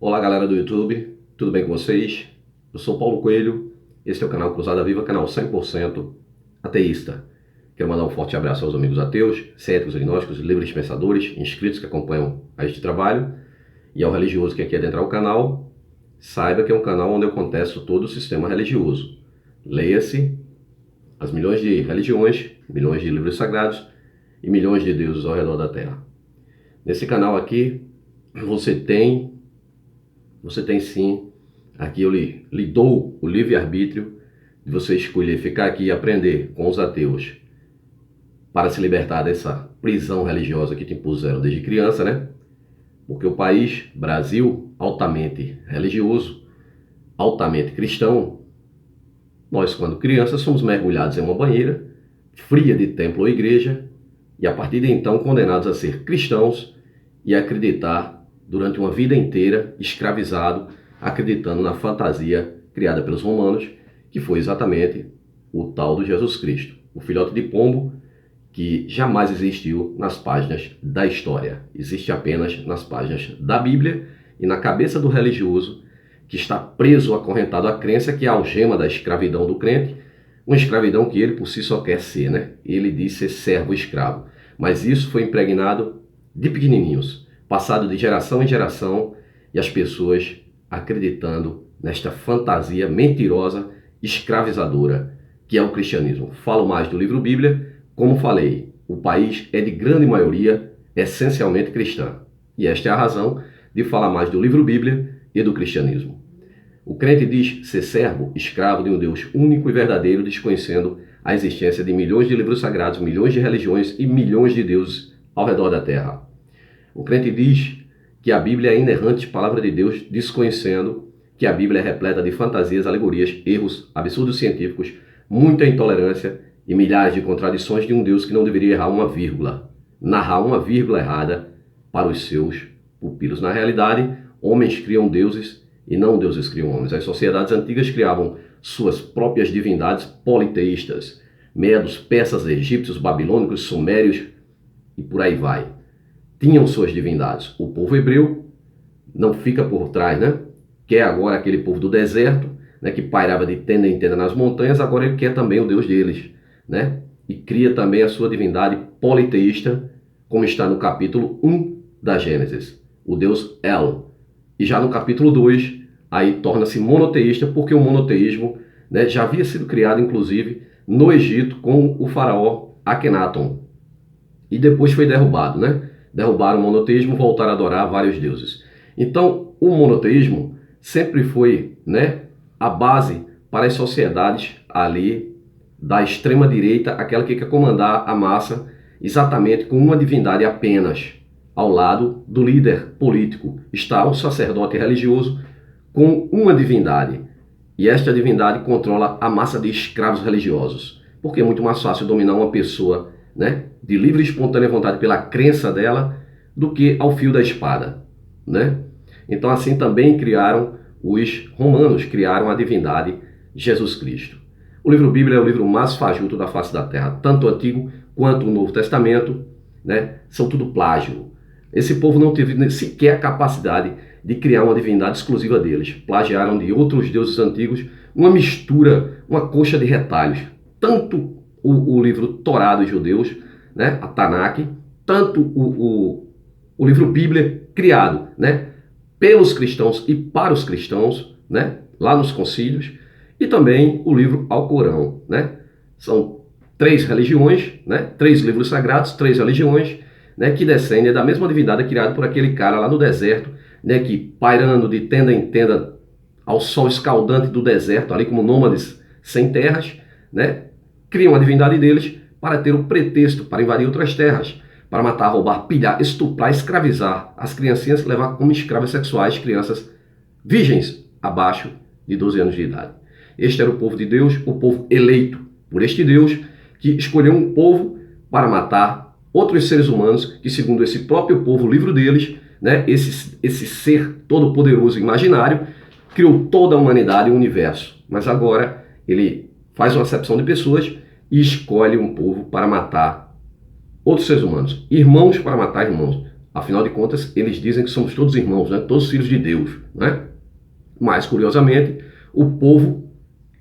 Olá galera do YouTube, tudo bem com vocês? Eu sou Paulo Coelho, este é o canal Cruzada Viva, canal 100% ateísta. Quero mandar um forte abraço aos amigos ateus, céticos, agnósticos, livres pensadores, inscritos que acompanham a este trabalho e ao religioso que quer adentrar o canal. Saiba que é um canal onde eu contesto todo o sistema religioso. Leia-se as milhões de religiões, milhões de livros sagrados e milhões de deuses ao redor da Terra. Nesse canal aqui você tem sim, aqui eu lhe dou o livre-arbítrio de você escolher ficar aqui e aprender com os ateus para se libertar dessa prisão religiosa que te impuseram desde criança, né? Porque o país, Brasil, altamente religioso, altamente cristão, nós quando crianças somos mergulhados em uma banheira fria de templo ou igreja e a partir de então condenados a ser cristãos e acreditar durante uma vida inteira escravizado, acreditando na fantasia criada pelos romanos, que foi exatamente o tal do Jesus Cristo, o filhote de pombo que jamais existiu nas páginas da história. Existe apenas nas páginas da Bíblia e na cabeça do religioso que está preso, acorrentado à crença que é a algema da escravidão do crente, uma escravidão que ele por si só quer ser, né? Ele diz ser servo escravo, mas isso foi impregnado de pequenininhos, passado de geração em geração, e as pessoas acreditando nesta fantasia mentirosa, escravizadora, que é o cristianismo. Falo mais do livro Bíblia, como falei, o país é de grande maioria essencialmente cristã, e esta é a razão de falar mais do livro Bíblia e do cristianismo. O crente diz ser servo, escravo de um Deus único e verdadeiro, desconhecendo a existência de milhões de livros sagrados, milhões de religiões e milhões de deuses ao redor da terra. O crente diz que a Bíblia é inerrante palavra de Deus, desconhecendo que a Bíblia é repleta de fantasias, alegorias, erros, absurdos científicos, muita intolerância e milhares de contradições de um Deus que não deveria errar uma vírgula, narrar uma vírgula errada para os seus pupilos. Na realidade, homens criam deuses e não deuses criam homens. As sociedades antigas criavam suas próprias divindades politeístas, medos, persas, egípcios, babilônicos, sumérios e por aí vai. Tinham suas divindades. O povo hebreu não fica por trás, né? Quer agora aquele povo do deserto, né, que pairava de tenda em tenda nas montanhas, agora ele quer também o Deus deles, né? E cria também a sua divindade politeísta, como está no capítulo 1 da Gênesis, o Deus El. E já no capítulo 2, aí torna-se monoteísta, porque o monoteísmo, né, já havia sido criado, inclusive, no Egito com o faraó Akenaton. E depois foi derrubado, né? Derrubaram o monoteísmo, voltaram a adorar vários deuses. Então, o monoteísmo sempre foi, né, a base para as sociedades ali da extrema direita, aquela que quer comandar a massa exatamente com uma divindade apenas. Ao lado do líder político está o sacerdote religioso com uma divindade. E esta divindade controla a massa de escravos religiosos. Porque é muito mais fácil dominar uma pessoa, né, de livre e espontânea vontade pela crença dela, do que ao fio da espada, né? Então assim também criaram os romanos, criaram a divindade Jesus Cristo. O livro Bíblia é o livro mais fajuto da face da terra, tanto o Antigo quanto o Novo Testamento, né? São tudo plágio. Esse povo não teve sequer a capacidade de criar uma divindade exclusiva deles. Plagiaram de outros deuses antigos uma mistura, uma coxa de retalhos. Tanto o livro Torá dos judeus, né, a Tanakh, tanto o livro Bíblia criado, né, pelos cristãos e para os cristãos, né, lá nos concílios, e também o livro Alcorão, né. São 3 religiões, né, 3 livros sagrados, 3 religiões, né, que descendem da mesma divindade criada por aquele cara lá no deserto, né, que pairando de tenda em tenda ao sol escaldante do deserto, ali como nômades sem terras, né, criam a divindade deles para ter o pretexto para invadir outras terras, para matar, roubar, pilhar, estuprar, escravizar as criancinhas, levar como escravas sexuais crianças virgens abaixo de 12 anos de idade. Este era o povo de Deus, o povo eleito por este Deus, que escolheu um povo para matar outros seres humanos, que segundo esse próprio povo, o livro deles, né, esse ser todo-poderoso imaginário, criou toda a humanidade e o universo. Mas agora ele faz uma acepção de pessoas e escolhe um povo para matar outros seres humanos, irmãos para matar irmãos, Afinal de contas, eles dizem que somos todos irmãos, né? Todos filhos de Deus, né? Mas, curiosamente, o povo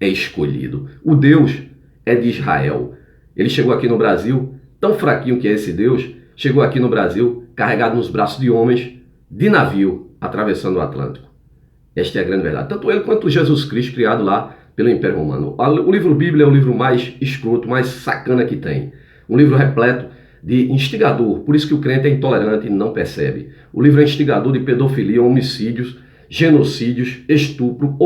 é escolhido. O Deus é de Israel. Ele chegou aqui no Brasil, tão fraquinho que é esse Deus, chegou aqui no Brasil carregado nos braços de homens, de navio, atravessando o Atlântico. Esta é a grande verdade. Tanto ele quanto Jesus Cristo, criado lá pelo Império Romano. O livro Bíblia é o livro mais escroto, mais sacana que tem. Um livro repleto de instigador, por isso que o crente é intolerante e não percebe. O livro é instigador de pedofilia, homicídios, genocídios, estupro,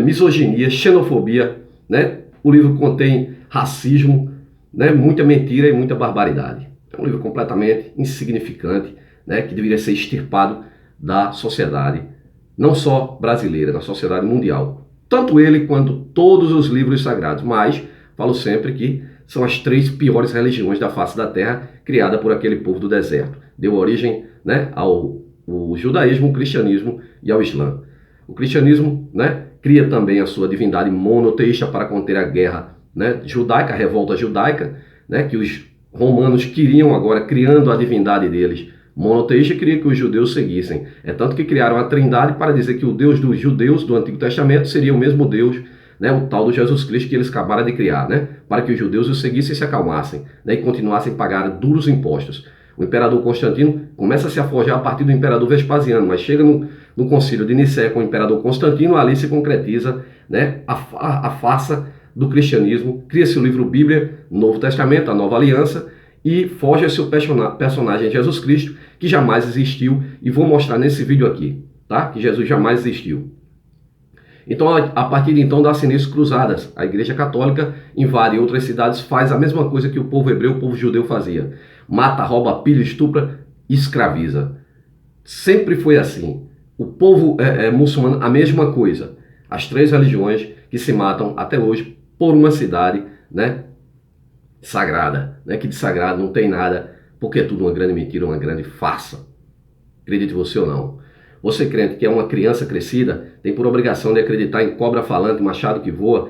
misoginia, xenofobia, né? O livro contém racismo, né? Muita mentira e muita barbaridade. É um livro completamente insignificante, né? Que deveria ser extirpado da sociedade, não só brasileira, da sociedade mundial. Tanto ele quanto todos os livros sagrados. Mas falo sempre que são as 3 piores religiões da face da terra, criada por aquele povo do deserto. Deu origem, né, ao judaísmo, o cristianismo e ao islã. O cristianismo, né, cria também a sua divindade monoteísta para conter a guerra, né, judaica, a revolta judaica, né, que os romanos queriam agora, criando a divindade deles monoteísta, queria que os judeus seguissem. É tanto que criaram a trindade para dizer que o Deus dos judeus do Antigo Testamento seria o mesmo Deus, né, o tal do Jesus Cristo que eles acabaram de criar, né, para que os judeus o seguissem e se acalmassem, né, e continuassem a pagar duros impostos. O imperador Constantino começa a se aforjar a partir do imperador Vespasiano, mas chega no concílio de Nicéia com o imperador Constantino, ali se concretiza, né, a farsa do cristianismo, cria-se o livro Bíblia, Novo Testamento, a Nova Aliança, e foge esse personagem Jesus Cristo, que jamais existiu, e vou mostrar nesse vídeo aqui, tá? Que Jesus jamais existiu. Então, a partir de então, dá-se início cruzadas. A Igreja Católica invade outras cidades, faz a mesma coisa que o povo hebreu, o povo judeu fazia. Mata, rouba, pilha, estupra, escraviza. Sempre foi assim. O povo muçulmano, a mesma coisa. As 3 religiões que se matam até hoje por uma cidade, né, sagrada, né, que de sagrado não tem nada, porque é tudo uma grande mentira, uma grande farsa. Acredite você ou não. Você, crente, que é uma criança crescida, tem por obrigação de acreditar em cobra falante, machado que voa,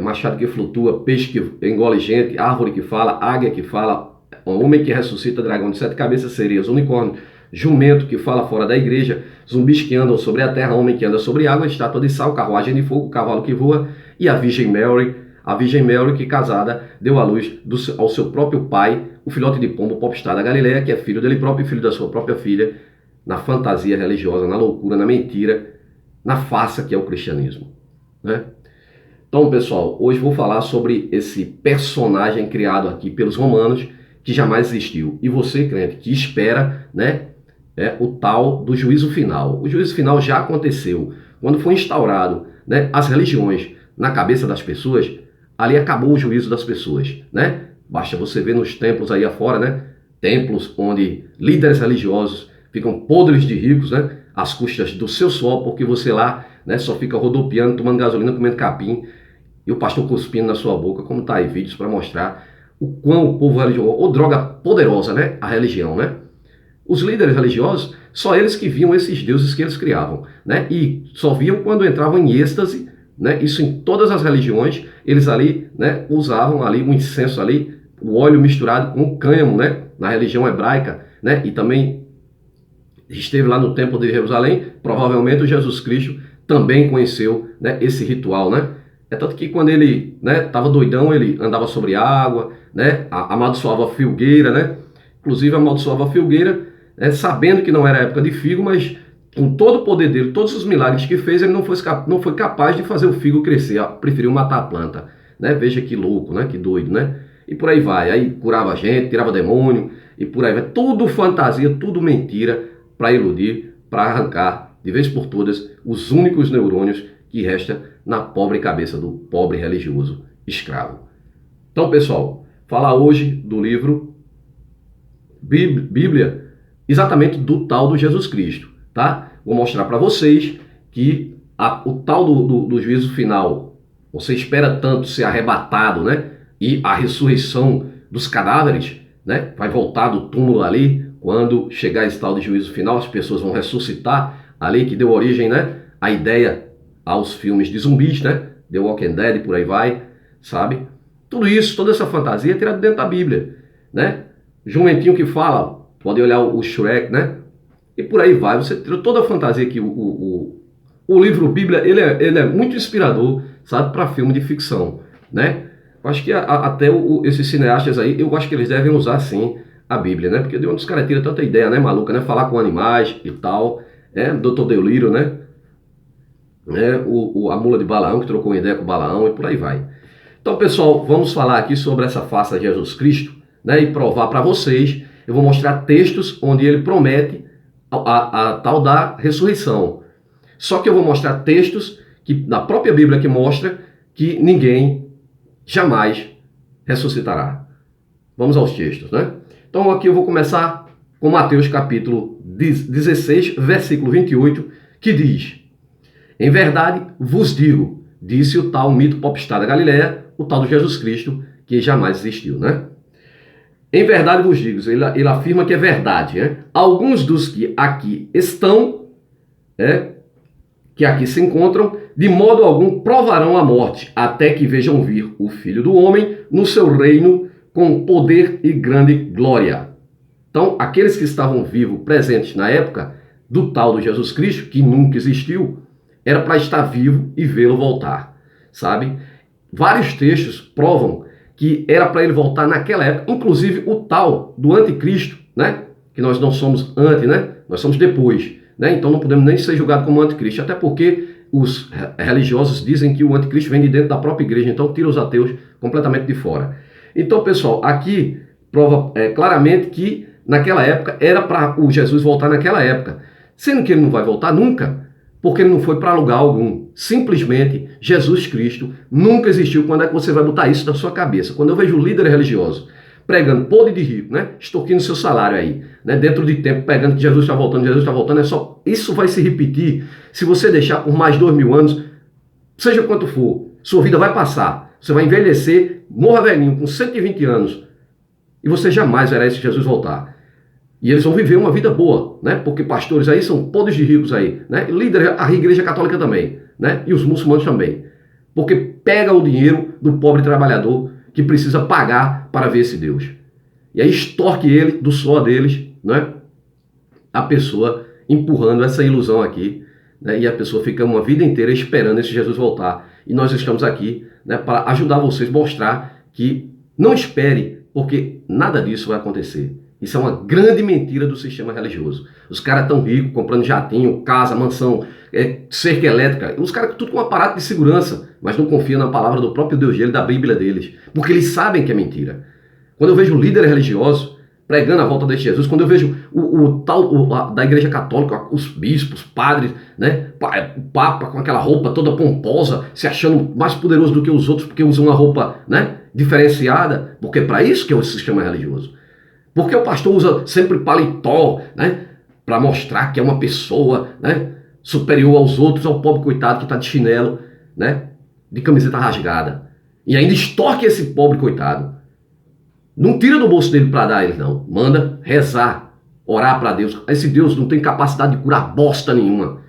machado que flutua, peixe que engole gente, árvore que fala, águia que fala, homem que ressuscita, dragão de 7 cabeças, sereias, unicórnio, jumento que fala fora da igreja, zumbis que andam sobre a terra, homem que anda sobre água, estátua de sal, carruagem de fogo, cavalo que voa, e a Virgem Mary que casada deu à luz ao seu próprio pai, o filhote de pombo, popstar da Galileia, que é filho dele próprio e filho da sua própria filha, na fantasia religiosa, na loucura, na mentira, na farsa que é o cristianismo, né? Então, pessoal, hoje vou falar sobre esse personagem criado aqui pelos romanos, que jamais existiu. E você, crente, que espera, né, o tal do juízo final. O juízo final já aconteceu. Quando foi instaurado, né, as religiões na cabeça das pessoas, ali acabou o juízo das pessoas, né? Basta você ver nos templos aí afora, né? Templos onde líderes religiosos ficam podres de ricos, né? Às custas do seu suor, porque você lá, né, só fica rodopiando, tomando gasolina, comendo capim, e o pastor cuspindo na sua boca, como tá aí vídeos para mostrar o quão o povo religioso, ou droga poderosa, né? A religião, né? Os líderes religiosos, só eles que viam esses deuses que eles criavam, né? E só viam quando entravam em êxtase, né? Isso em todas as religiões, eles ali, né, usavam ali o incenso ali, o óleo misturado com o cânhamo, né? Na religião hebraica, né? E também esteve lá no templo de Jerusalém, provavelmente o Jesus Cristo também conheceu, né, esse ritual, né? É tanto que quando ele, né, estava doidão, ele andava sobre água, né, amaldiçoava a filgueira, né? Inclusive amaldiçoava a filgueira, né, sabendo que não era época de figo, mas com todo o poder dele, todos os milagres que fez, ele não foi capaz de fazer o figo crescer, preferiu matar a planta, né? Veja que louco, né? Que doido, né? E por aí vai, aí curava a gente, tirava demônio, e por aí vai, tudo fantasia, tudo mentira, para iludir, para arrancar, de vez por todas, os únicos neurônios que resta na pobre cabeça do pobre religioso escravo. Então, pessoal, falar hoje do livro Bíblia, exatamente do tal do Jesus Cristo, tá? Vou mostrar para vocês que o tal do juízo final, você espera tanto ser arrebatado, né? E a ressurreição dos cadáveres, né? Vai voltar do túmulo ali, quando chegar esse tal de juízo final, as pessoas vão ressuscitar ali, que deu origem, né, à ideia aos filmes de zumbis, né, The Walking Dead, por aí vai, sabe? Tudo isso, toda essa fantasia é tirada dentro da Bíblia, né? jumentinho que fala, pode olhar o Shrek, né? E por aí vai, você tira toda a fantasia que o livro Bíblia, ele é muito inspirador, sabe, para filme de ficção, né? Eu acho que até esses cineastas aí, eu acho que eles devem usar, sim, a Bíblia, né? Porque de onde os caras tiram tanta ideia, né, maluca, né? Falar com animais e tal, né? Dr. Delírio, né? A mula de Balaão, que trocou uma ideia com Balaão e por aí vai. Então, pessoal, vamos falar aqui sobre essa face de Jesus Cristo, né? E provar para vocês, eu vou mostrar textos onde ele promete a tal da ressurreição. Só que eu vou mostrar textos que na própria Bíblia que mostra que ninguém jamais ressuscitará. Vamos aos textos, né? Então aqui eu vou começar com Mateus capítulo 16, versículo 28, que diz: Em verdade vos digo, disse o tal mito popstar da Galileia, o tal de Jesus Cristo, que jamais existiu, né? Em verdade vos digo, ele afirma que é verdade, né? Alguns dos que aqui estão, que aqui se encontram, de modo algum provarão a morte, até que vejam vir o Filho do Homem no seu reino com poder e grande glória. Então, aqueles que estavam vivos, presentes na época do tal do Jesus Cristo, que nunca existiu, era para estar vivo e vê-lo voltar, sabe? Vários textos provam que era para ele voltar naquela época, inclusive o tal do anticristo, né? Que nós não somos antes, né? Nós somos depois, né? Então não podemos nem ser julgados como anticristo, até porque os religiosos dizem que o anticristo vem de dentro da própria igreja, então tira os ateus completamente de fora. Então, pessoal, aqui prova claramente que naquela época era para o Jesus voltar naquela época, sendo que ele não vai voltar nunca, porque ele não foi para lugar algum. Simplesmente, Jesus Cristo nunca existiu. Quando é que você vai botar isso na sua cabeça? Quando eu vejo líder religioso pregando podre de rico, né? Extorquindo seu salário aí, né? Dentro de tempo, pegando que Jesus está voltando, isso vai se repetir se você deixar por mais 2000 anos, seja quanto for, sua vida vai passar, você vai envelhecer, morra velhinho, com 120 anos, e você jamais verá esse Jesus voltar. E eles vão viver uma vida boa, né? Porque pastores aí são podres de ricos aí, né? Líder, a igreja católica também, né? E os muçulmanos também. Porque pega o dinheiro do pobre trabalhador que precisa pagar para ver esse Deus. E aí extorque ele, do suor deles, né? A pessoa empurrando essa ilusão aqui, né? E a pessoa fica uma vida inteira esperando esse Jesus voltar. E nós estamos aqui, né, para ajudar vocês a mostrar que não espere, porque nada disso vai acontecer. Isso é uma grande mentira do sistema religioso. Os caras tão ricos, comprando jatinho, casa, mansão, cerca elétrica. Os caras tudo com um aparato de segurança, mas não confiam na palavra do próprio Deus dele, da Bíblia deles. Porque eles sabem que é mentira. Quando eu vejo líderes religiosos pregando a volta desse Jesus, quando eu vejo da igreja católica, os bispos, padres, né, o papa com aquela roupa toda pomposa, se achando mais poderoso do que os outros porque usam uma roupa, né, diferenciada, porque é para isso que é o sistema religioso. Porque o pastor usa sempre paletó, né? Para mostrar que é uma pessoa, né, superior aos outros, ao pobre coitado que está de chinelo, né? De camiseta rasgada. E ainda extorque esse pobre coitado. Não tira do bolso dele para dar a ele, não. Manda rezar, orar para Deus. Esse Deus não tem capacidade de curar bosta nenhuma.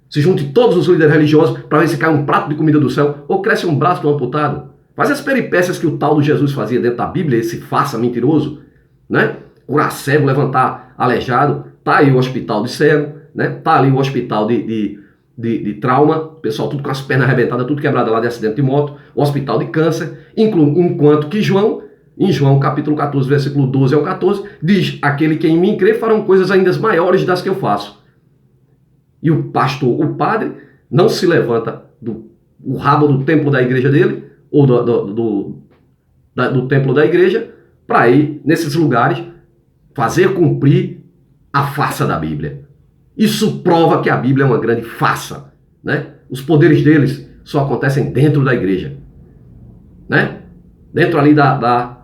Se junte todos os líderes religiosos para ver se cai um prato de comida do céu ou cresce um braço do amputado. Faz as peripécias que o tal do Jesus fazia dentro da Bíblia, esse farsa mentiroso, né? Curar cego, levantar aleijado, tá aí o hospital de cego, né? Tá ali o hospital de trauma, pessoal tudo com as pernas arrebentadas, tudo quebrado lá de acidente de moto, o hospital de câncer, enquanto que em João capítulo 14, versículo 12 ao 14, diz: aquele que em mim crê farão coisas ainda maiores das que eu faço. E o pastor, o padre, não se levanta do rabo do templo da igreja dele, ou do templo da igreja, para ir nesses lugares fazer cumprir a farsa da Bíblia. Isso prova que a Bíblia é uma grande farsa, né? Os poderes deles só acontecem dentro da igreja, né? Dentro ali da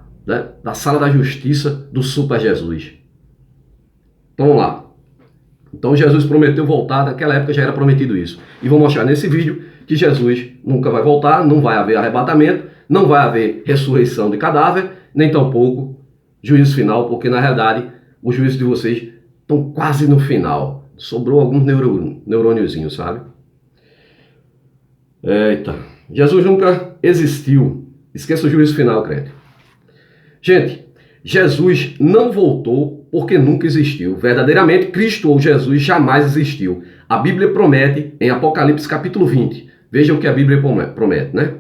sala da justiça do Super Jesus. Então vamos lá. Então Jesus prometeu voltar, naquela época já era prometido isso. E vou mostrar nesse vídeo que Jesus nunca vai voltar, não vai haver arrebatamento, não vai haver ressurreição de cadáver, nem tampouco juízo final, porque na realidade os juízos de vocês estão quase no final. Sobrou alguns neurôniozinhos, sabe? Eita, Jesus nunca existiu. Esqueça o juízo final, crente. Gente, Jesus não voltou porque nunca existiu. Verdadeiramente, Cristo ou Jesus jamais existiu. A Bíblia promete em Apocalipse capítulo 20. Veja o que a Bíblia promete, né?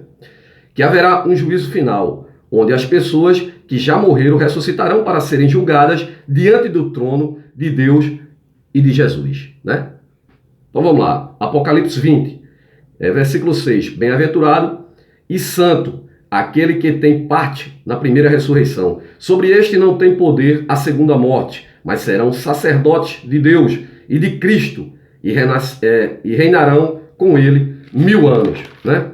Que haverá um juízo final, onde as pessoas que já morreram ressuscitarão para serem julgadas diante do trono de Deus e de Jesus, né? Então vamos lá, Apocalipse 20, versículo 6. Bem-aventurado e santo aquele que tem parte na primeira ressurreição. Sobre este não tem poder a segunda morte, mas serão sacerdotes de Deus e de Cristo e reinarão com ele 1000 anos, né?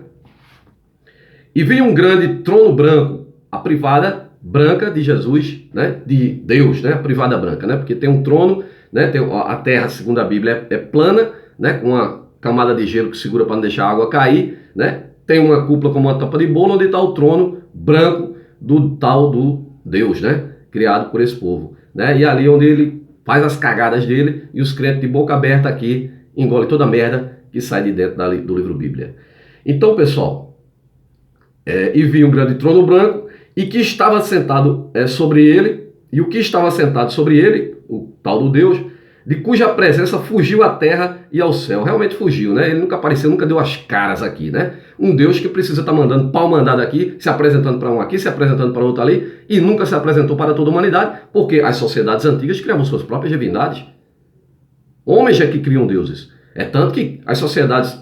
E vi um grande trono branco, a privada branca de Jesus, né? De Deus, né? A privada branca, né? Porque tem um trono, né? Tem a terra, segundo a Bíblia, é plana, né? Com uma camada de gelo que segura para não deixar a água cair, né? Tem uma cúpula como uma tampa de bolo, onde está o trono branco do tal do Deus, né? Criado por esse povo, né? E ali onde ele faz as cagadas dele, e os crentes de boca aberta aqui engolem toda a merda que sai de dentro do livro Bíblia. Então, pessoal, e vi um grande trono branco, e que estava sentado sobre ele, e o que estava sentado sobre ele, o tal do Deus, de cuja presença fugiu à terra e ao céu. Realmente fugiu, né? Ele nunca apareceu, nunca deu as caras aqui, né? Um Deus que precisa estar mandando pau mandado aqui, se apresentando para um aqui, se apresentando para outro ali, e nunca se apresentou para toda a humanidade, porque as sociedades antigas criavam suas próprias divindades. Homens é que criam deuses. É tanto que as sociedades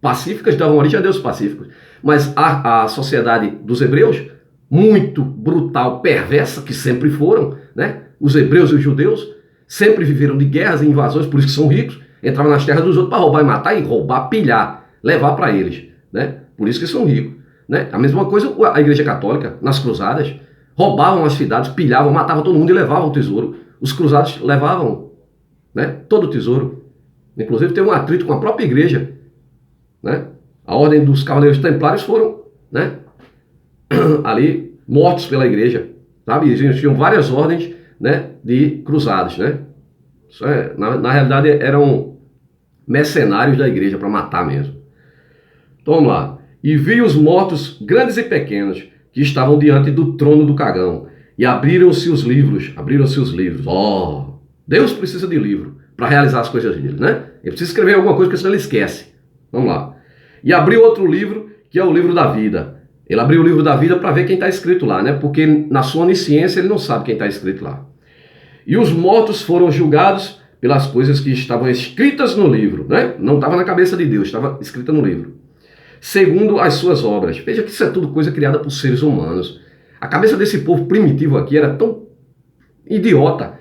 pacíficas davam origem a deuses pacíficos. Mas a sociedade dos hebreus, muito brutal, perversa, que sempre foram, né? Os hebreus e os judeus sempre viveram de guerras e invasões, por isso que são ricos, entravam nas terras dos outros para roubar e matar, e roubar, pilhar, levar para eles, né? Por isso que são ricos, né? A mesma coisa a Igreja Católica, nas cruzadas, roubavam as cidades, pilhavam, matavam todo mundo e levavam o tesouro. Os cruzados levavam, né, todo o tesouro. Inclusive teve um atrito com a própria igreja, né? A ordem dos Cavaleiros Templários foram, né, ali mortos pela igreja, sabe? Existiam várias ordens, né, de cruzados, né? Isso na realidade eram mercenários da igreja para matar mesmo. Então vamos lá. E vi os mortos, grandes e pequenos, que estavam diante do trono do Cagão, e abriram-se os livros. Oh, Deus precisa de livro para realizar as coisas dele, né? Ele precisa escrever alguma coisa, porque senão ele esquece. Vamos lá. E abriu outro livro, que é o livro da vida. Ele abriu o livro da vida para ver quem está escrito lá, né? Porque na sua onisciência ele não sabe quem está escrito lá. E os mortos foram julgados pelas coisas que estavam escritas no livro, né? Não estava na cabeça de Deus, estava escrita no livro. Segundo as suas obras. Veja que isso é tudo coisa criada por seres humanos. A cabeça desse povo primitivo aqui era tão idiota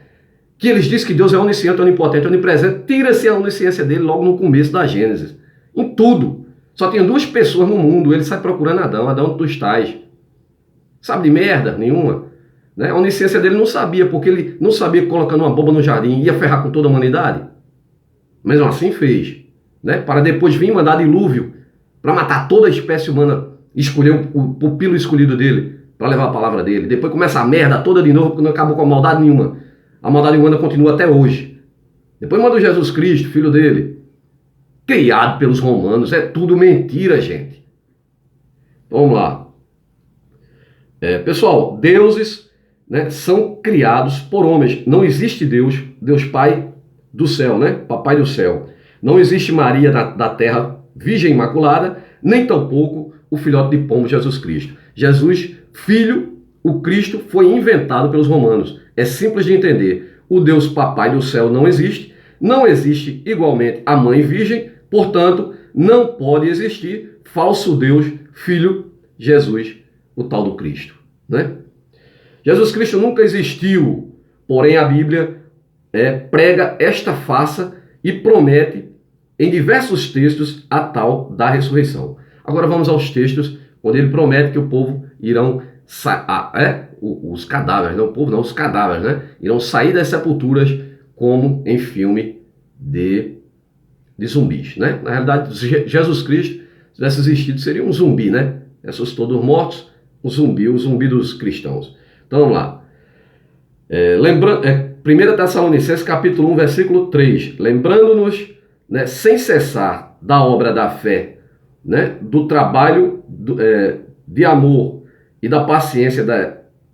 que eles dizem que Deus é onisciente, onipotente, onipresente. Tira-se a onisciência dele logo no começo da Gênesis. Em tudo. Só tinha 2 pessoas no mundo, ele sai procurando Adão. Adão, onde tu estás? Sabe de merda nenhuma? Né? A onisciência dele não sabia, porque ele não sabia que colocando uma bomba no jardim ia ferrar com toda a humanidade. Mesmo assim fez. Né? Para depois vir mandar dilúvio, para matar toda a espécie humana, escolher o pupilo escolhido dele, para levar a palavra dele. Depois começa a merda toda de novo, porque não acabou com a maldade nenhuma. A maldade humana continua até hoje. Depois manda o Jesus Cristo, filho dele, criado pelos romanos. É tudo mentira, gente. Vamos lá. Pessoal, deuses, né, são criados por homens. Não existe Deus, Deus Pai do céu, né? Papai do céu. Não existe Maria da terra, Virgem Imaculada, nem tampouco o filhote de pombo Jesus Cristo. Jesus, Filho, o Cristo, foi inventado pelos romanos. É simples de entender. O Deus Papai do céu não existe. Não existe igualmente a Mãe Virgem. Portanto, não pode existir falso Deus, Filho, Jesus, o tal do Cristo, né? Jesus Cristo nunca existiu, porém a Bíblia prega esta farsa e promete em diversos textos a tal da ressurreição. Agora vamos aos textos onde ele promete que o povo irão os cadáveres, não o povo não, os cadáveres, né? Irão sair das sepulturas como em filme de zumbis, né? Na realidade, Jesus Cristo, se tivesse existido, seria um zumbi, né? Ressuscitou dos mortos, o zumbi dos cristãos. Então vamos lá. 1 Tessalonicenses capítulo 1, versículo 3. Lembrando-nos, né, sem cessar da obra da fé, né, do trabalho de amor e da paciência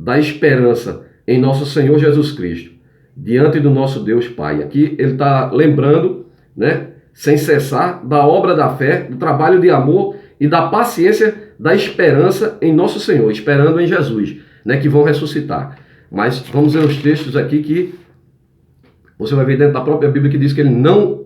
da esperança em nosso Senhor Jesus Cristo, diante do nosso Deus Pai. Aqui ele está lembrando, né, sem cessar, da obra da fé, do trabalho de amor e da paciência da esperança em nosso Senhor, esperando em Jesus, né, que vão ressuscitar. Mas vamos ver os textos aqui que você vai ver dentro da própria Bíblia que diz que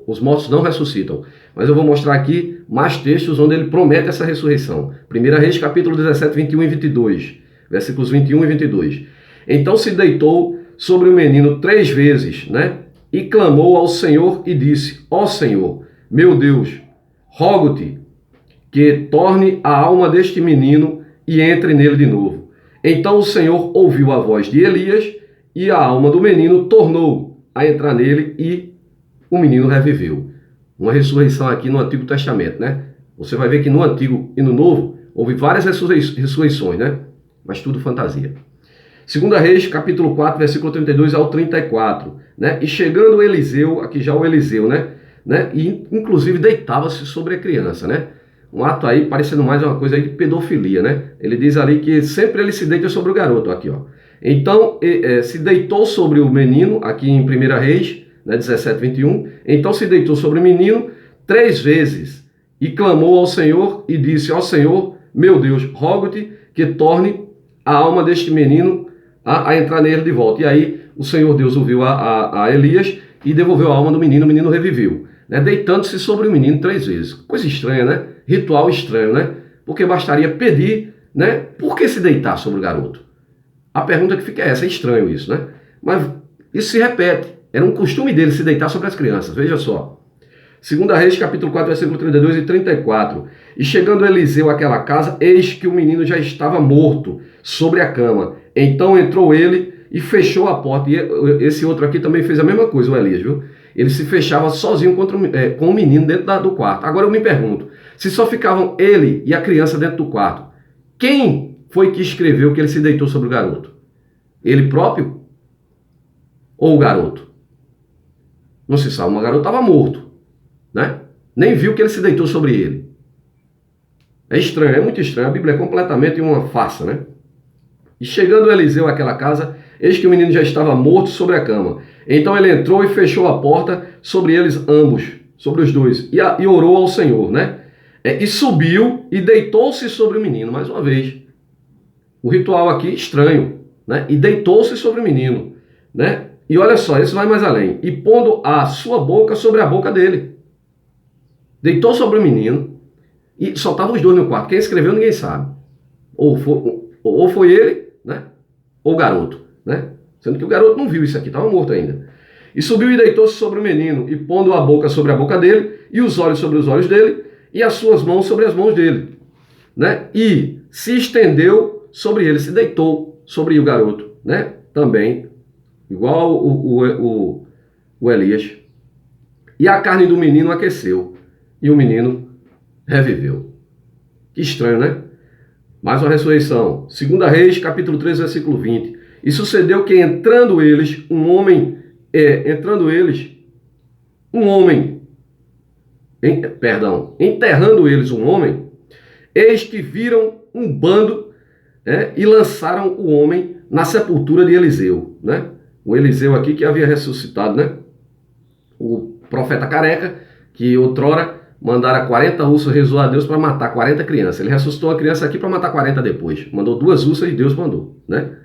os mortos não ressuscitam. Mas eu vou mostrar aqui mais textos onde ele promete essa ressurreição. 1 Reis, capítulo 17, 21 e 22. Versículos 21 e 22. Então se deitou sobre o menino 3 vezes, né? E clamou ao Senhor e disse: Ó Senhor, meu Deus, rogo-te que torne a alma deste menino e entre nele de novo. Então o Senhor ouviu a voz de Elias e a alma do menino tornou a entrar nele e o menino reviveu. Uma ressurreição aqui no Antigo Testamento, né? Você vai ver que no Antigo e no Novo houve várias ressurreições, né? Mas tudo fantasia. 2 Reis, capítulo 4, versículo 32 ao 34, né? E chegando Eliseu, aqui já o Eliseu, né? E inclusive deitava-se sobre a criança, né? Um ato aí parecendo mais uma coisa aí de pedofilia, né? Ele diz ali que sempre ele se deita sobre o garoto, aqui, ó. Então, se deitou sobre o menino, aqui em 1 Reis, né, 17, 21. Então se deitou sobre o menino 3 vezes e clamou ao Senhor e disse: Ó Senhor, meu Deus, rogo-te que torne a alma deste menino a entrar nele de volta. E aí o Senhor Deus ouviu a Elias e devolveu a alma do menino, o menino reviveu, né, deitando-se sobre o menino 3 vezes. Coisa estranha, né? Ritual estranho, né? Porque bastaria pedir, né? Por que se deitar sobre o garoto? A pergunta que fica é essa, é estranho isso, né? Mas isso se repete. Era um costume dele se deitar sobre as crianças, veja só. 2 Reis, capítulo 4, versículo 32 e 34. E chegando Eliseu àquela casa, eis que o menino já estava morto sobre a cama. Então entrou ele e fechou a porta. E esse outro aqui também fez a mesma coisa, o Elias, viu? Ele se fechava sozinho com o menino dentro do quarto. Agora eu me pergunto, se só ficavam ele e a criança dentro do quarto, quem foi que escreveu que ele se deitou sobre o garoto? Ele próprio? Ou o garoto? Não se sabe, o garoto estava morto, né? Nem viu que ele se deitou sobre ele. É estranho, é muito estranho. A Bíblia é completamente uma farsa, né? E chegando Eliseu àquela casa, eis que o menino já estava morto sobre a cama. Então ele entrou e fechou a porta sobre eles ambos, sobre os dois, e orou ao Senhor, né? E subiu e deitou-se sobre o menino, mais uma vez. O ritual aqui estranho, né? E deitou-se sobre o menino, né? E olha só, isso vai mais além. E pondo a sua boca sobre a boca dele. Deitou sobre o menino e só estavam os dois no quarto. Quem escreveu ninguém sabe. Ou foi ele, né? Ou o garoto, né? Sendo que o garoto não viu isso aqui, estava morto ainda. E subiu e deitou-se sobre o menino, e pondo a boca sobre a boca dele, e os olhos sobre os olhos dele, e as suas mãos sobre as mãos dele, né? E se estendeu sobre ele, se deitou sobre o garoto, né? Também, igual o Elias. E a carne do menino aqueceu, e o menino reviveu. Que estranho, né? Mais uma ressurreição. 2 Reis, capítulo 3, versículo 20. E sucedeu que enterrando eles um homem, eis que viram um bando, e lançaram o homem na sepultura de Eliseu, né? O Eliseu aqui que havia ressuscitado, né? O profeta careca, que outrora mandara 40 ursas rezou a Deus para matar 40 crianças. Ele ressuscitou a criança aqui para matar 40 depois. Mandou 2 ursas e Deus mandou, né?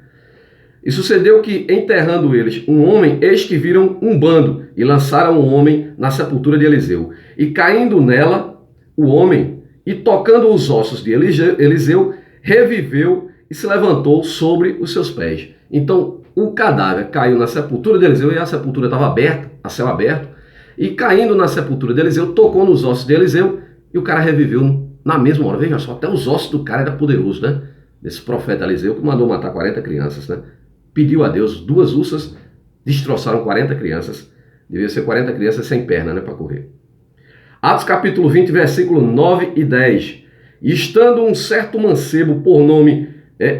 E sucedeu que, enterrando eles um homem, eis que viram um bando, e lançaram o homem na sepultura de Eliseu. E caindo nela, o homem, e tocando os ossos de Eliseu, reviveu e se levantou sobre os seus pés. Então, o cadáver caiu na sepultura de Eliseu, e a sepultura estava aberta, a céu aberto, e caindo na sepultura de Eliseu, tocou nos ossos de Eliseu, e o cara reviveu na mesma hora. Veja só, até os ossos do cara era poderoso, né? Desse profeta Eliseu, que mandou matar 40 crianças, né? Pediu a Deus, 2 ursas destroçaram 40 crianças. Devia ser 40 crianças sem perna, né, para correr. Atos capítulo 20, versículo 9 e 10. E estando um certo mancebo por nome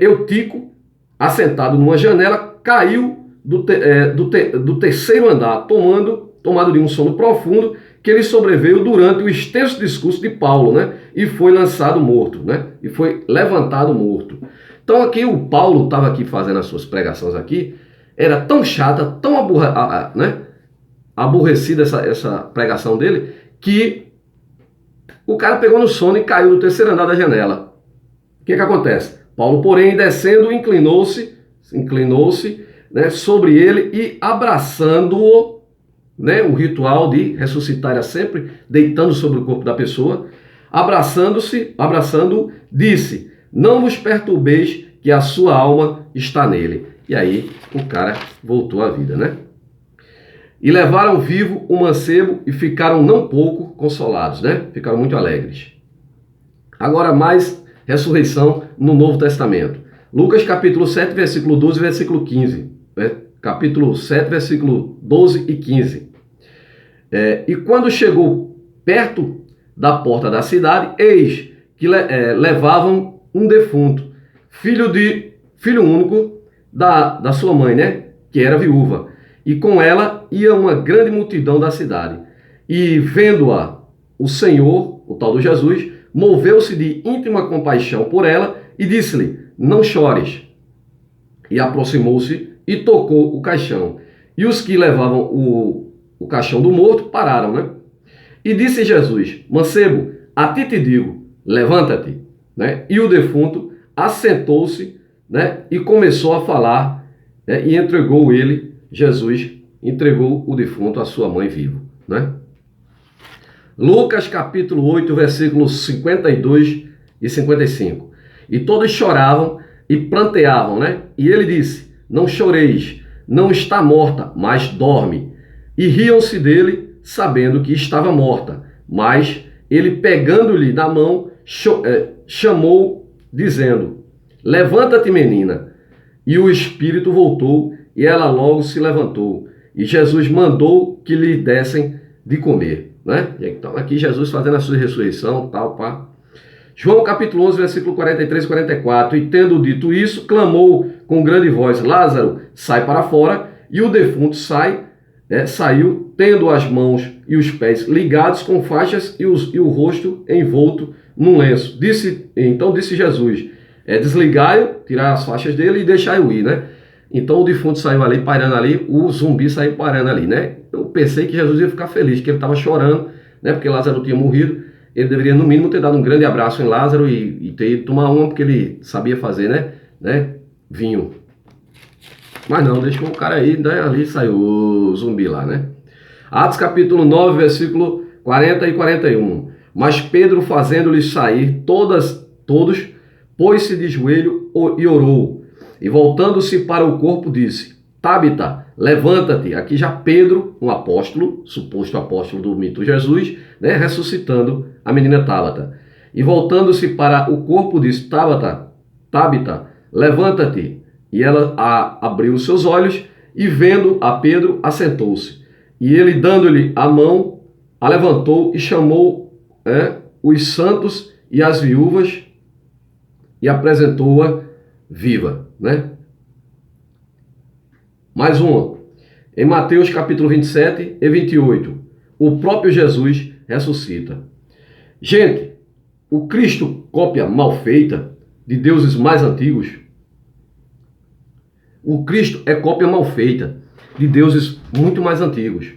Eutico, assentado numa janela, caiu do 3º andar, tomado de um sono profundo, que ele sobreveio durante o extenso discurso de Paulo, né? E foi lançado morto, né? E foi levantado morto. Então aqui o Paulo estava aqui fazendo as suas pregações aqui, era tão chata, tão aborrecida essa pregação dele, que o cara pegou no sono e caiu do terceiro andar da janela. O que acontece? Paulo, porém, descendo, inclinou-se, né, sobre ele e abraçando-o, né, o ritual de ressuscitar era sempre deitando sobre o corpo da pessoa, abraçando-o, disse: não vos perturbeis, que a sua alma está nele. E aí o cara voltou à vida, né? E levaram vivo o mancebo e ficaram não pouco consolados, né? Ficaram muito alegres. Agora mais ressurreição no Novo Testamento. Lucas capítulo 7, versículo 12 e versículo 15. Né? Capítulo 7, versículo 12 e 15. E quando chegou perto da porta da cidade, eis que levavam um defunto, filho único da sua mãe, né? Que era viúva. E com ela ia uma grande multidão da cidade. E vendo-a, o Senhor, o tal do Jesus, moveu-se de íntima compaixão por ela e disse-lhe: não chores. E aproximou-se e tocou o caixão. E os que levavam o caixão do morto pararam, né? E disse Jesus: mancebo, a ti te digo, levanta-te. Né? E o defunto assentou-se, né? E começou a falar, né? E Jesus entregou o defunto à sua mãe vivo, né? Lucas capítulo 8, versículos 52 e 55. E todos choravam e pranteavam, né? E ele disse: não choreis, não está morta, mas dorme. E riam-se dele, sabendo que estava morta. Mas ele, pegando-lhe na mão, chamou, dizendo: levanta-te, menina. E o espírito voltou, e ela logo se levantou. E Jesus mandou que lhe dessem de comer, né? Então aqui Jesus fazendo a sua ressurreição, tal, pá. João capítulo 11, versículo 43 e 44. E tendo dito isso, clamou com grande voz: Lázaro, sai para fora. E o defunto saiu, tendo as mãos e os pés ligados com faixas e o rosto envolto num lenço. Então disse Jesus: desligai-o, tirar as faixas dele e deixai-o ir, né? Então o defunto saiu ali, pairando ali, o zumbi saiu parando ali, né? Eu pensei que Jesus ia ficar feliz, que ele estava chorando, né? Porque Lázaro tinha morrido. Ele deveria, no mínimo, ter dado um grande abraço em Lázaro e ter ido tomar uma, porque ele sabia fazer, né? Vinho. Mas não, deixou o cara aí, né? Ali saiu o zumbi lá, né? Atos capítulo 9, versículo 40 e 41. Mas Pedro, fazendo-lhes sair todos, pôs-se de joelho e orou. E voltando-se para o corpo, disse: Tabita, levanta-te. Aqui já Pedro, um apóstolo, suposto apóstolo do mito Jesus, né, ressuscitando a menina Tabita. E voltando-se para o corpo, disse: Tabita, levanta-te. E ela abriu os seus olhos e, vendo a Pedro, assentou-se. E ele, dando-lhe a mão, a levantou e chamou os santos e as viúvas e apresentou-a viva, né? Mais uma. Em Mateus capítulo 27 e 28, o próprio Jesus ressuscita. Gente, o Cristo, cópia mal feita de deuses mais antigos. O Cristo é cópia mal feita de deuses muito mais antigos.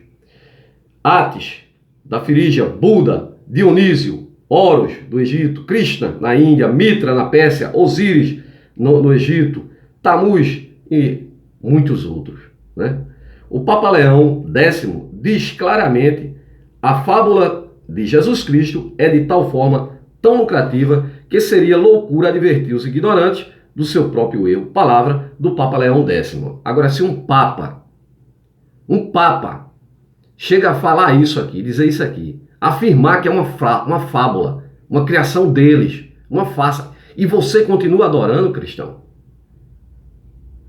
Atis, da Firígia, Buda, Dionísio, Horus, do Egito, Krishna, na Índia, Mitra, na Pérsia, Osíris, no Egito, Tamuz e muitos outros, né? O Papa Leão X diz claramente: a fábula de Jesus Cristo é de tal forma tão lucrativa que seria loucura advertir os ignorantes do seu próprio erro. Palavra do Papa Leão X. Agora, se um Papa chega a falar isso aqui, dizer isso aqui, afirmar que é uma fábula, uma criação deles, uma farsa, e você continua adorando, cristão,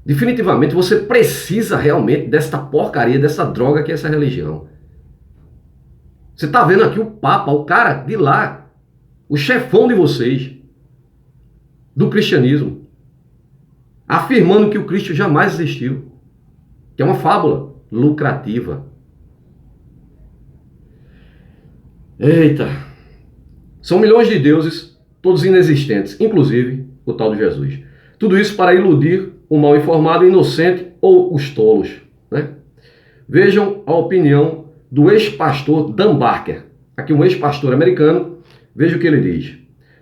definitivamente você precisa realmente desta porcaria, dessa droga que é essa religião. Você está vendo aqui o Papa, o cara de lá, o chefão de vocês, do cristianismo, afirmando que o Cristo jamais existiu, que é uma fábula lucrativa. Eita! São milhões de deuses, todos inexistentes, inclusive o tal de Jesus. Tudo isso para iludir o mal informado, o inocente ou os tolos, né? Vejam a opinião do ex-pastor Dan Barker. Aqui um ex-pastor americano, veja o que ele diz.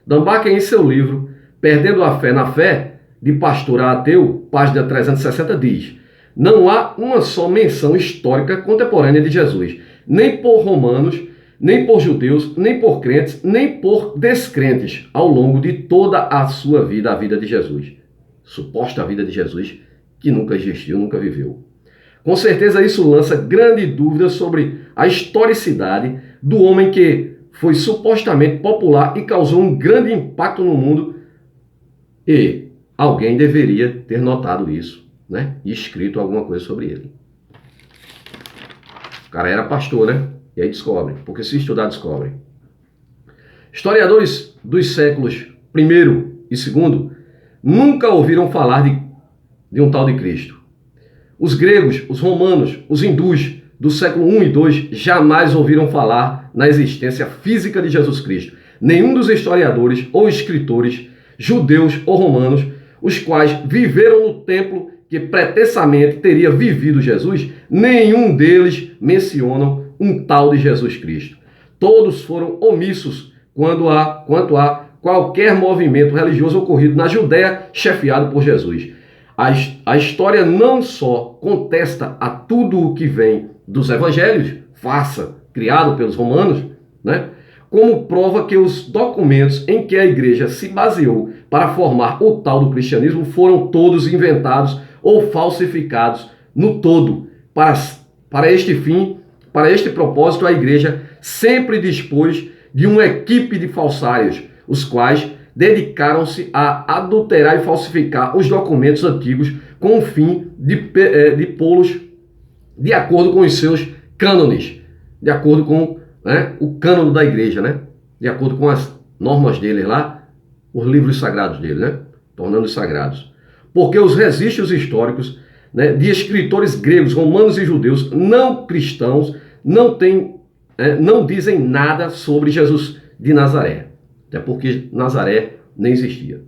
Dan Barker, em seu livro Perdendo a Fé na Fé, de pastor a ateu, página 360, diz: não há uma só menção histórica contemporânea de Jesus, nem por romanos, nem por judeus, nem por crentes, nem por descrentes, ao longo de toda a sua vida, a vida de Jesus. Suposta vida de Jesus, que nunca existiu, nunca viveu. Com certeza isso lança grande dúvida sobre a historicidade do homem que foi supostamente popular e causou um grande impacto no mundo, e alguém deveria ter notado isso, né? E escrito alguma coisa sobre ele. O cara era pastor, né? E aí descobre, porque se estudar, descobre. Historiadores dos séculos I e II nunca ouviram falar de um tal de Cristo. Os gregos, os romanos, os hindus do século I e II jamais ouviram falar na existência física de Jesus Cristo. Nenhum dos historiadores ou escritores, judeus ou romanos, os quais viveram no templo que pretensamente teria vivido Jesus, nenhum deles mencionam um tal de Jesus Cristo. Todos foram omissos quanto a qualquer movimento religioso ocorrido na Judéia chefiado por Jesus. A história não só contesta a tudo o que vem dos evangelhos, farsa, criado pelos romanos, né? Como prova que os documentos em que a igreja se baseou para formar o tal do cristianismo foram todos inventados ou falsificados no todo. Para este fim, para este propósito, a igreja sempre dispôs de uma equipe de falsários, os quais dedicaram-se a adulterar e falsificar os documentos antigos com o fim de pô-los de acordo com os seus cânones, de acordo com o cânone da igreja, né? De acordo com as normas dele lá, os livros sagrados dele, né? Tornando-os sagrados. Porque os registros históricos, né, de escritores gregos, romanos e judeus não cristãos não dizem nada sobre Jesus de Nazaré. Até porque Nazaré nem existia.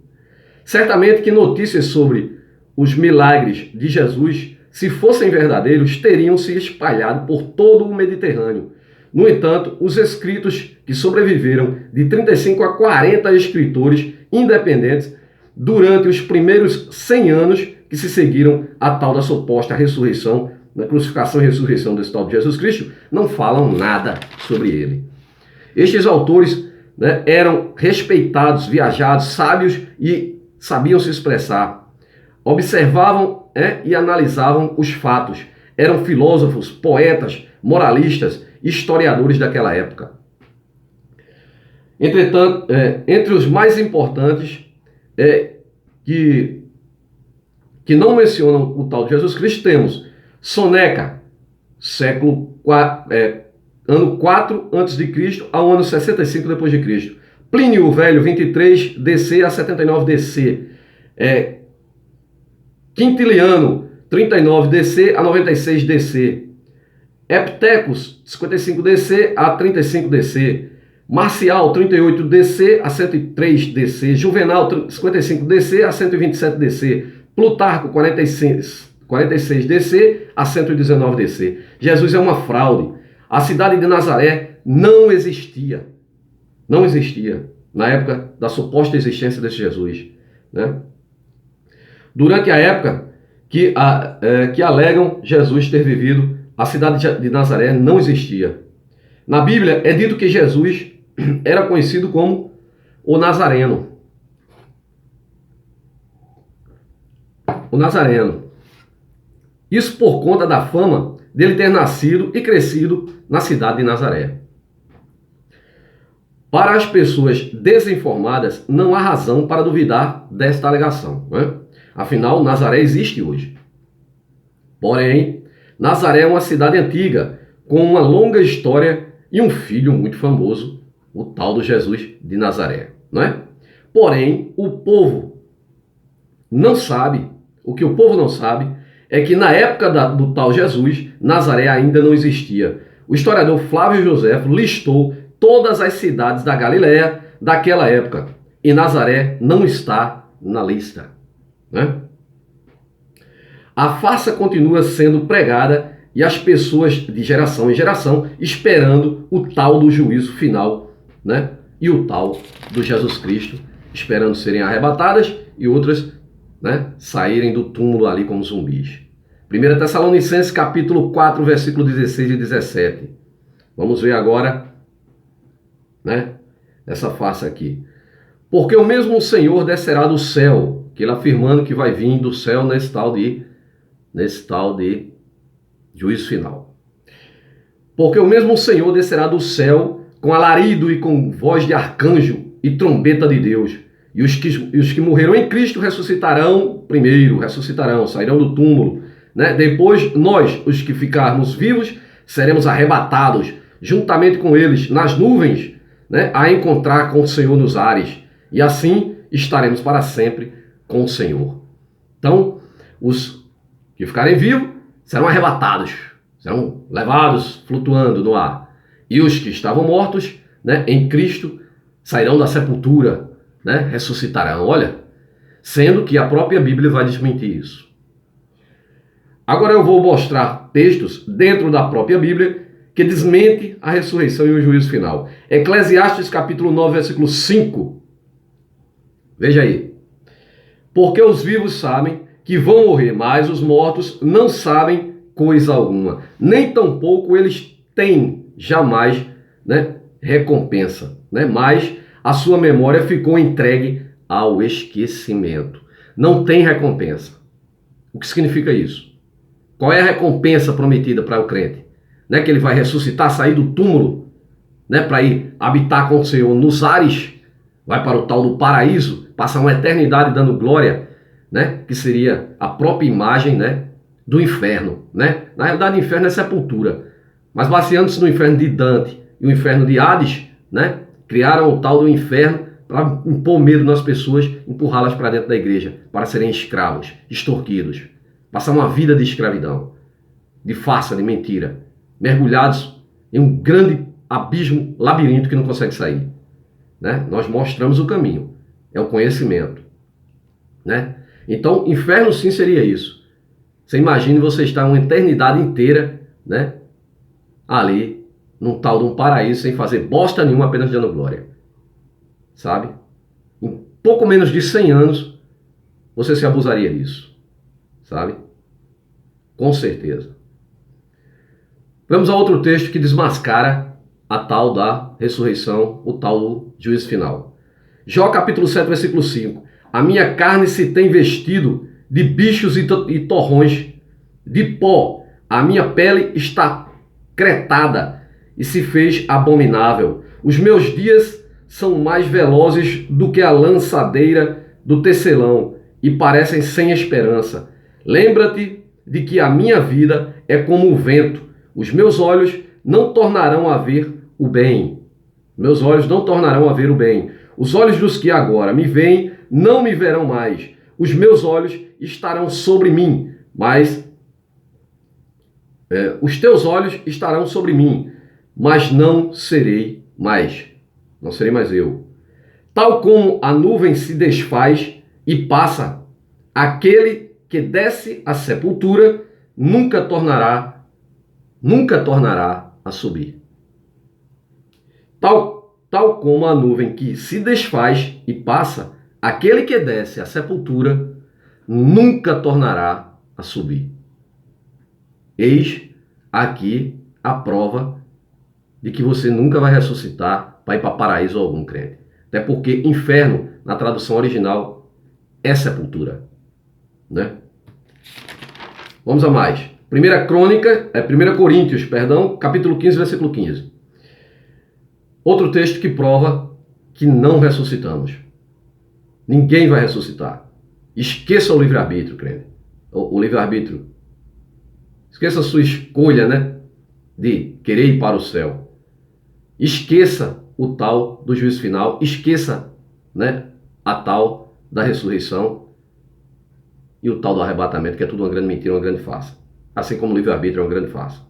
Certamente que notícias sobre os milagres de Jesus, se fossem verdadeiros, teriam se espalhado por todo o Mediterrâneo. No entanto, os escritos que sobreviveram, de 35 a 40 escritores independentes, durante os primeiros 100 anos que se seguiram a tal da suposta ressurreição, na crucificação e ressurreição desse tal de Jesus Cristo, não falam nada sobre ele. Estes autores, né, eram respeitados, viajados, sábios e sabiam se expressar. Observavam e analisavam os fatos. Eram filósofos, poetas, moralistas, historiadores daquela época. Entretanto, entre os mais importantes, que não mencionam o tal de Jesus Cristo, temos Soneca, ano 4 a.C. ao ano 65 depois de Cristo. Plínio o Velho, 23 DC a 79 DC. Quintiliano, 39 DC a 96 DC. Eptecos, 55 DC a 35 DC. Marcial, 38 DC a 103 DC. Juvenal, 55 DC a 127 DC. Plutarco, 46 DC a 119 DC. Jesus é uma fraude. A cidade de Nazaré não existia. Não existia na época da suposta existência desse Jesus, né? Durante a época que alegam Jesus ter vivido, a cidade de Nazaré não existia. Na Bíblia é dito que Jesus era conhecido como o Nazareno. O Nazareno. Isso por conta da fama dele ter nascido e crescido na cidade de Nazaré. Para as pessoas desinformadas, não há razão para duvidar desta alegação, né? Afinal, Nazaré existe hoje. Porém, Nazaré é uma cidade antiga, com uma longa história e um filho muito famoso, o tal do Jesus de Nazaré, não é? Porém, o povo não sabe, o que o povo não sabe é que na época do tal Jesus, Nazaré ainda não existia. O historiador Flávio Joséfo listou todas as cidades da Galileia daquela época, e Nazaré não está na lista. né? A farsa continua sendo pregada e as pessoas de geração em geração esperando o tal do juízo final, né? E o tal do Jesus Cristo, esperando serem arrebatadas e outras, né, saírem do túmulo ali como zumbis. 1 Tessalonicenses capítulo 4, versículo 16 e 17. Vamos ver agora, né, essa farsa aqui. Porque o mesmo Senhor descerá do céu, que ele afirmando que vai vir do céu nesse tal de juízo final. Porque o mesmo Senhor descerá do céu com alarido e com voz de arcanjo e trombeta de Deus. E os que morreram em Cristo ressuscitarão primeiro, sairão do túmulo, né? Depois nós, os que ficarmos vivos, seremos arrebatados juntamente com eles nas nuvens, né? A encontrar com o Senhor nos ares. E assim estaremos para sempre com o Senhor. Então, os que ficarem vivos serão arrebatados, serão levados flutuando no ar. E os que estavam mortos, né, em Cristo sairão da sepultura, né, ressuscitarão. Olha, sendo que a própria Bíblia vai desmentir isso. Agora eu vou mostrar textos dentro da própria Bíblia que desmente a ressurreição e o juízo final. Eclesiastes capítulo 9, versículo 5. Veja aí. Porque os vivos sabem que vão morrer, mas os mortos não sabem coisa alguma. Nem tampouco eles têm jamais, né, recompensa, né? Mas a sua memória ficou entregue ao esquecimento. Não tem recompensa. O que significa isso? Qual é a recompensa prometida para o crente? Né, que ele vai ressuscitar, sair do túmulo, né, para ir habitar com o Senhor nos ares, vai para o tal do paraíso, passar uma eternidade dando glória, né, que seria a própria imagem, né, do inferno, né? Na realidade, o inferno é sepultura, mas baseando-se no inferno de Dante e o inferno de Hades, né, criaram o tal do inferno para impor medo nas pessoas, empurrá-las para dentro da igreja, para serem escravos, extorquidos, passar uma vida de escravidão, de farsa, de mentira, mergulhados em um grande abismo, labirinto que não consegue sair, né? Nós mostramos o caminho, é o conhecimento, né? Então, inferno sim seria isso. Você imagine você estar uma eternidade inteira, né, ali, num tal de um paraíso, sem fazer bosta nenhuma, apenas dando glória. Sabe? Em pouco menos de 100 anos, você se abusaria disso. Sabe? Com certeza. Vamos a outro texto que desmascara a tal da ressurreição, o tal do juízo final. Jó capítulo 7, versículo 5. A minha carne se tem vestido de bichos e torrões, de pó. A minha pele está cretada e se fez abominável. Os meus dias são mais velozes do que a lançadeira do tecelão e parecem sem esperança. Lembra-te de que a minha vida é como o vento. Os meus olhos não tornarão a ver o bem. Meus olhos não tornarão a ver o bem. Os olhos dos que agora me veem não me verão mais. Os meus olhos estarão sobre mim, mas os teus olhos estarão sobre mim, mas não serei mais. Não serei mais eu. Tal como a nuvem se desfaz e passa, aquele que desce à sepultura nunca tornará a subir. Tal como a nuvem que se desfaz e passa, aquele que desce à sepultura nunca tornará a subir. Eis aqui a prova de que você nunca vai ressuscitar para ir para paraíso algum, crente. Até porque inferno, na tradução original, é sepultura, né? Vamos a mais. 1 Coríntios, capítulo 15, versículo 15. Outro texto que prova que não ressuscitamos. Ninguém vai ressuscitar. Esqueça o livre-arbítrio, crente. O livre-arbítrio. Esqueça a sua escolha, né, de querer ir para o céu. Esqueça o tal do juízo final. Esqueça, né, a tal da ressurreição e o tal do arrebatamento, que é tudo uma grande mentira, uma grande farsa. Assim como o livre-arbítrio é uma grande farsa.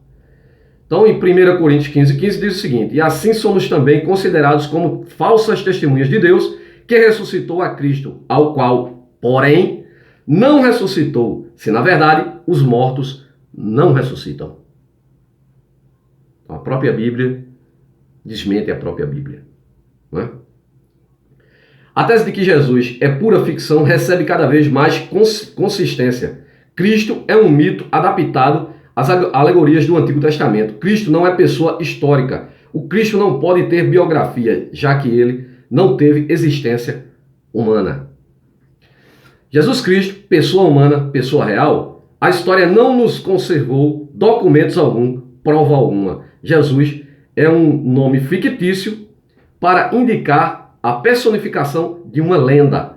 Então, em 1 Coríntios 15, 15 diz o seguinte: e assim somos também considerados como falsas testemunhas de Deus, que ressuscitou a Cristo, ao qual, porém, não ressuscitou, se na verdade os mortos não ressuscitam. A própria Bíblia desmente a própria Bíblia. Não é? A tese de que Jesus é pura ficção recebe cada vez mais consistência. Cristo é um mito adaptado às alegorias do Antigo Testamento. Cristo não é pessoa histórica. O Cristo não pode ter biografia, já que ele não teve existência humana. Jesus Cristo, pessoa humana, pessoa real, a história não nos conservou documentos algum, prova alguma. Jesus é um nome fictício para indicar a personificação de uma lenda.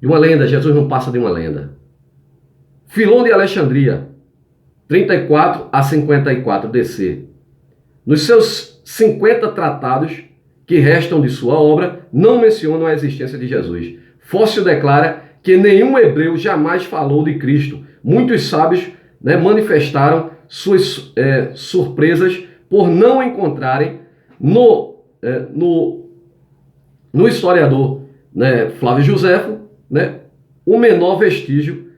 De uma lenda, Jesus não passa de uma lenda. Filon de Alexandria, 34 a 54 DC. Nos seus 50 tratados que restam de sua obra, não mencionam a existência de Jesus. Fóssil declara que nenhum hebreu jamais falou de Cristo. Muitos sábios manifestaram suas surpresas por não encontrarem no historiador Flávio Joséfo o menor vestígio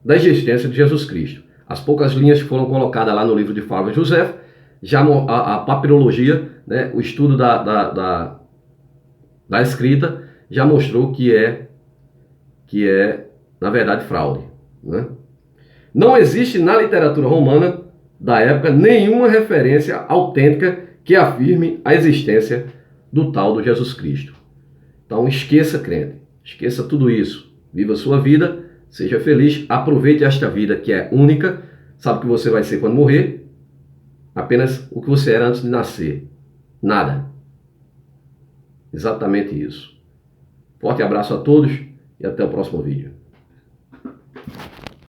da existência de Jesus Cristo. As poucas linhas que foram colocadas lá no livro de Flávio Joséfo, já a papirologia, o estudo da escrita, já mostrou que é na verdade, fraude. Não existe na literatura romana da época nenhuma referência autêntica que afirme a existência do tal do Jesus Cristo. Então esqueça, crente, esqueça tudo isso. Viva a sua vida, seja feliz, aproveite esta vida que é única. Sabe o que você vai ser quando morrer? Apenas o que você era antes de nascer. Nada. Exatamente isso. Forte abraço a todos e até o próximo vídeo.